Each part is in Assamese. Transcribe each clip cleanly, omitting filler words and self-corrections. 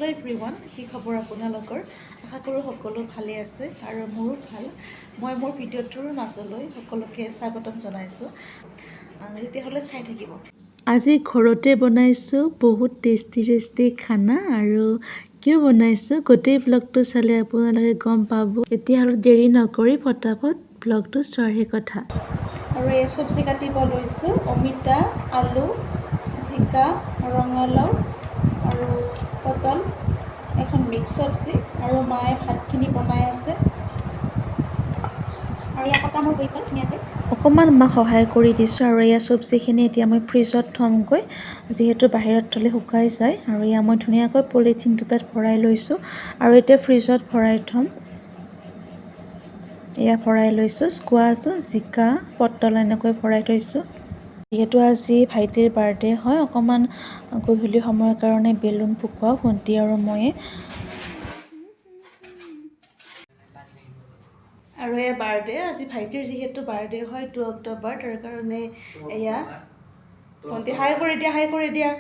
হেল্ল' এভৰিৱান, কি খবৰ আপোনালোকৰ? আশা কৰোঁ সকলো ভালে আছে আৰু মোৰো ভাল। মই মোৰ ভিডিঅ'টোৰ মাজলৈ সকলোকে স্বাগতম জনাইছোঁ। তেতিয়াহ'লে চাই থাকিব। আজি ঘৰতে বনাইছোঁ বহুত টেষ্টি খানা আৰু কিয় বনাইছোঁ গোটেই ব্লগটো চালে আপোনালোকে গম পাব। তেতিয়াহ'লে দেৰি নকৰি ফটাফট ব্লগটো চোৱাৰহে কথা। আৰু এই চব্জি কাটিব লৈছোঁ অমিতা, আলু, জিকা, ৰঙালাও আৰু পটল, এখন মিক্স চব্জি আৰু মায়ে ভাতখিনি বনাই আছে আৰু ইয়াত কটা মোৰ হৈ গ'ল ধুনীয়াকৈ। অকণমান মাক সহায় কৰি দিছোঁ আৰু এয়া চব্জিখিনি এতিয়া মই ফ্ৰিজত থ'মগৈ, যিহেতু বাহিৰত থ'লে শুকাই যায়। আৰু এয়া মই ধুনীয়াকৈ পলিথিন দুটাত ভৰাই লৈছোঁ আৰু এতিয়া ফ্ৰিজত ভৰাই থ'ম। এয়া ভৰাই লৈছোঁ স্কোৱাছ, জিকা, পটল এনেকৈ ভৰাই থৈছোঁ। যিহেতু আজি ভাইটিৰ বাৰ্থডে হয়, অকণমান গধূলি সময়ৰ কাৰণে বেলুন ফুকুৱাও ভণ্টি আৰু ময়ে। আৰু এয়া বাৰ্থডে, আজি ভাইটিৰ যিহেতু বাৰ্থডে হয় 2 অক্টোবৰ, তাৰ কাৰণে এয়া ভণ্টি হাই কৰি দিয়া।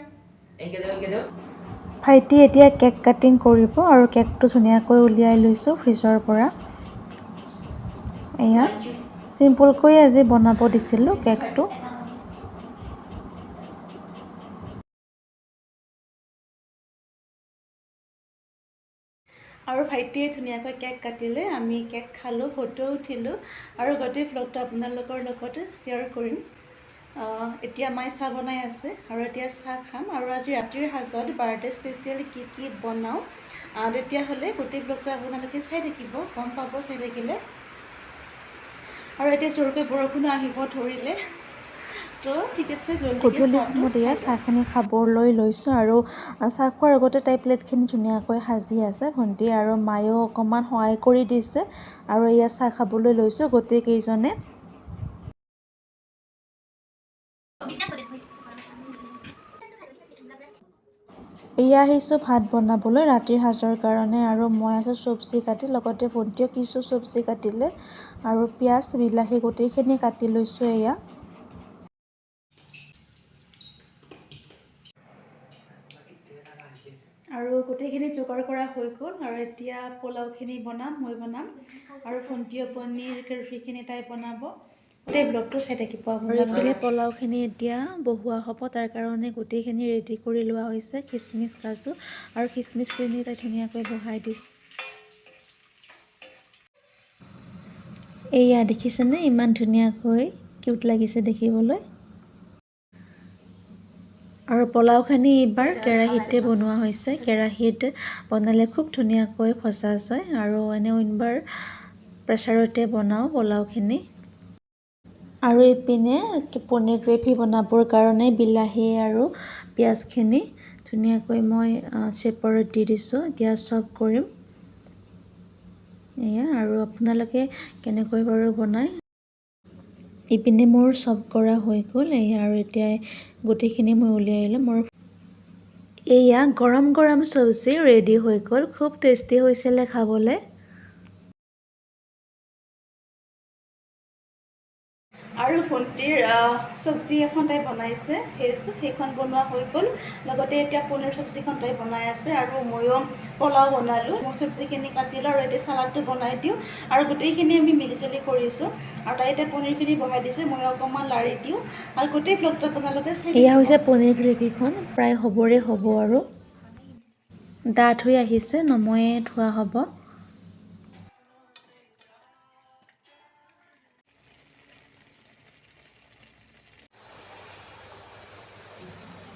ভাইটি এতিয়া কেক কাটিং কৰিব আৰু কেকটো ধুনীয়াকৈ উলিয়াই লৈছোঁ ফ্ৰিজৰ পৰা। এয়া চিম্পুলকৈ আজি বনাব দিছিলোঁ কেকটো। আৰু ভাইটিয়ে ধুনীয়াকৈ কেক কাটিলে, আমি কেক খালোঁ, ফটো উঠিলোঁ আৰু গোটেই ব্লগটো আপোনালোকৰ লগত শ্বেয়াৰ কৰিম। এতিয়া মায়ে চাহ বনাই আছে আৰু এতিয়া চাহ খাম আৰু আজি ৰাতিৰ সাজত বাৰ্থডে স্পেচিয়েল কি বনাওঁ, তেতিয়াহ'লে গোটেই ব্লগটো আপোনালোকে চাই থাকিব, গম পাব চাই থাকিলে। আৰু এতিয়া জোৰকৈ বৰষুণো আহিব ধৰিলে, তো ঠিক আছে গধূলি সময়ত এয়া চাহখিনি খাবলৈ লৈছোঁ আৰু চাহ খোৱাৰ আগতে তাই প্লেটখিনি ধুনীয়াকৈ সাজি আছে ভণ্টি আৰু মায়েও অকণমান সহায় কৰি দিছে আৰু এয়া চাহ খাবলৈ লৈছোঁ গোটেইকেইজনে। এয়া আহিছোঁ ভাত বনাবলৈ ৰাতিৰ সাজৰ কাৰণে আৰু মই আছোঁ চব্জি কাটি, লগতে ভণ্টিও কিছু চব্জি কাটিলে আৰু পিঁয়াজ, বিলাহী গোটেইখিনি কাটি লৈছোঁ এয়া। আৰু গোটেইখিনি যোগাৰ কৰা হৈ গ'ল আৰু এতিয়া পোলাওখিনি মই বনাম আৰু ভণ্টিয়ে পনীৰ গ্ৰেভিখিনি তাই বনাব। গোটেই ব্লগটো চাই থাকিব আপোনালোকে। পোলাওখিনি এতিয়া বহোৱা হ'ব, তাৰ কাৰণে গোটেইখিনি ৰেডি কৰি লোৱা হৈছে, খিচমিচ, কাজু আৰু খিচমিচখিনি তাই ধুনীয়াকৈ বহাই দিছে। এয়া দেখিছেনে ইমান ধুনীয়াকৈ কিউট লাগিছে দেখিবলৈ। আৰু পোলাওখিনি এইবাৰ কেৰাহীতে বনোৱা হৈছে, কেৰাহীত বনালে খুব ধুনীয়াকৈ ভজা যায় আৰু এনেও এইবাৰ প্ৰেছাৰতে বনাওঁ পোলাওখিনি। আৰু এইপিনে পনীৰ গ্ৰেভি বনাবৰ কাৰণে বিলাহী আৰু পিঁয়াজখিনি ধুনীয়াকৈ মই চেপাৰত দি দিছোঁ, এতিয়া চপ কৰিম। এয়া আৰু আপোনালোকে কেনেকৈ বাৰু বনায়। ইপিনে মোৰ চব কৰা হৈ গ'ল, এয়া আৰু এতিয়া গোটেইখিনি মই উলিয়াই ল'ম। এয়া গৰম চব্জি ৰেডি হৈ গ'ল, খুব টেষ্টি হৈছিলে খাবলৈ। আৰু ভণ্টিৰ চব্জি এখন তাই বনাইছে ভেজ, সেইখন বনোৱা হৈ গ'ল, লগতে এতিয়া পনীৰ চব্জিখন তাই বনাই আছে আৰু ময়ো পোলাও বনালোঁ। মই চব্জিখিনি কাটিলোঁ আৰু এতিয়া চালাডটো বনাই দিওঁ আৰু গোটেইখিনি আমি মিলিজুলি কৰিছোঁ আৰু তাই এতিয়া পনীৰখিনি বহাই দিছে, মই অকণমান লাৰি দিওঁ আৰু গোটেই ব্লগটো আপোনালোকে চাই থাকিব। এয়া হৈছে পনীৰ গ্ৰেভিখন, প্ৰায় হ'বৰে হ'ব আৰু ডাঠ হৈ আহিছে, নময়ে থোৱা হ'ব।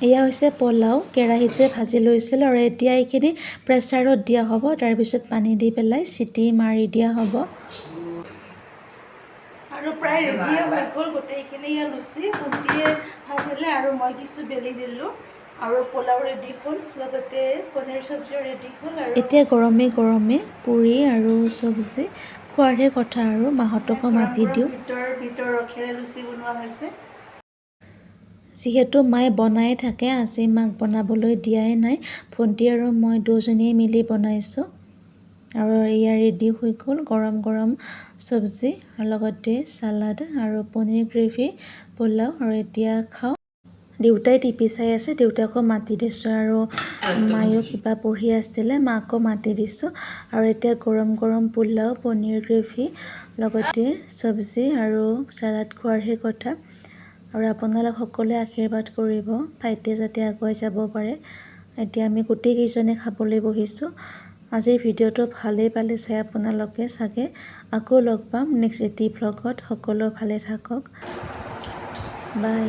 এয়া হৈছে পোলাও, কেৰাহীত যে ভাজি লৈছিলোঁ আৰু এতিয়া এইখিনি প্ৰেছাৰত দিয়া হ'ব, তাৰপিছত পানী দি পেলাই চিটি মাৰি দিয়া হ'ব। আৰু প্ৰায় ৰেডিয়ে হৈ গ'ল গোটেইখিনি। এয়া লুচি ভণ্টিয়ে ভাজিলে আৰু মই কিছু বেলি দিলোঁ আৰু পোলাও ৰেডি হ'ল, লগতে পনীৰ চব্জিও ৰেডি হ'ল। আৰু এতিয়া গৰমে পুৰি আৰু চব্জি খোৱাৰহে কথা আৰু মাহঁতকো মাতি দিওঁ। ভিতৰ ৰসেৰে লুচি বনোৱা হৈছে। যিহেতু মায়ে বনাই থাকে, আজি মাক বনাবলৈ দিয়াই নাই, ভণ্টি আৰু মই দুজনীয়ে মিলি বনাইছোঁ। আৰু এয়া ৰেডি হৈ গ'ল গৰম চব্জি আৰু লগতে চালাড আৰু পনীৰ গ্ৰেভি পোলাও, আৰু এতিয়া খাওঁ। দেউতাই টিভি চাই আছে, দেউতাকো মাতি দিছোঁ আৰু মায়েও কিবা পঢ়ি আছিলে, মাকো মাতি দিছোঁ। আৰু এতিয়া গৰম গৰম পোলাও, পনীৰ গ্ৰেভি লগতে চব্জি আৰু চালাড খোৱাৰহে কথা। আৰু আপোনালোক সকলোৱে আশীৰ্বাদ কৰিব ভাইটিয়ে যাতে আগুৱাই যাব পাৰে। এতিয়া আমি গোটেইকেইজনে খাবলৈ বহিছোঁ। আজিৰ ভিডিঅ'টো ভালেই পালে চাই আপোনালোকে চাগে। আকৌ লগ পাম নেক্সট এটি ভ্লগত। সকলো ভালে থাকক। বাই।